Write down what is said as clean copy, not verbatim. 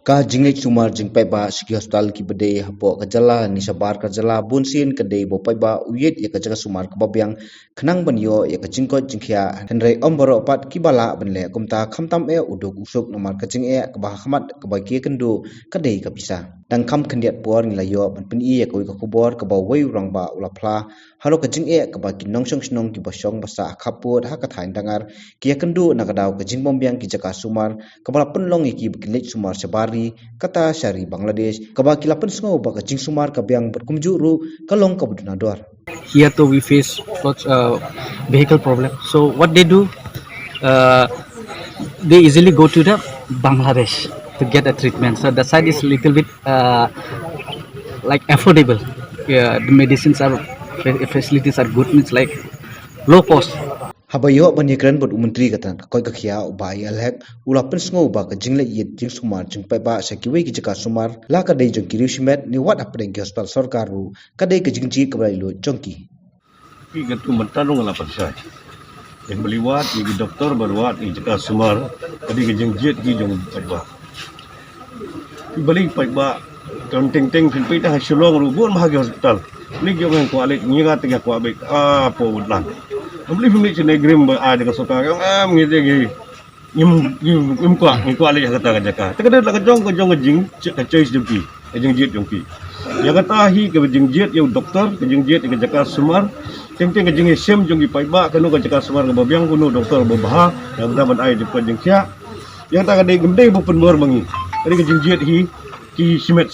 Ka jinglik sumar jing paiba siki hospital ki bede hapo kajala ni sabar kajala bunsin kede bo paiba uyit ya kajaga sumar kababyang kenang banyo ya kajingko jingkhia henry omboro pat kibala benle kumta khamtam e uduk usuk nomar kajing e kabah khamat kabaki kendu kade kapisa dang kham khendiat por ni layo ban i ya koi ka kubor kabaw wei rangba ulapla halo kajing e kabaki nongsong snong ki bosong basa khaput ha kathain dangar ki kendu nakadaw kajing bombyang ki jaka sumar kabala penlong ki bekilik sumar sebari kata syari Bangladesh kabaki lapan sengaw baka jing sumar kabyang berkumjuru kalong kabudunador. Here too we face lots vehicle problem. So what they do, they easily go to the Bangladesh to get a treatment. So the side is little bit like affordable. The medicines are facilities are good. Means like low cost. Habayo banyakan bot menteri katan koi kakhia ubai alhek ulapan sengaw baka jingle yit jing sumar jing paiba sakiwe ki jaka sumar la kadai jong kiriusmet ni wat apdeng ki hospital sarkaru kadai ke jingji kabailo jongki. Ki gatu mentanung ala pasai. Yang beliwat ki doktor berwat ki jaka sumar kadai ke jingjiet ki jong paiba. Ki beli paiba teng-teng pinpita hasilong rubun bahagi hospital. Ni jong ko alik nyiga tengah ko abik apa udlan. Beli pemilik senegrim ada ke soka ngide ngim ko ali kata jaka tekada la kajong jing choice jongki jing jet jongki ya kata hi ke jing jet ya doktor ke jing jet ke jaka sumar teng ke jing sem jongki paiba kanu ke jaka sumar ke babyang kuno doktor babah yang dapat ai depan jing sia yang tak ada gemde bu penbor mangi ke jing jet hi ki simet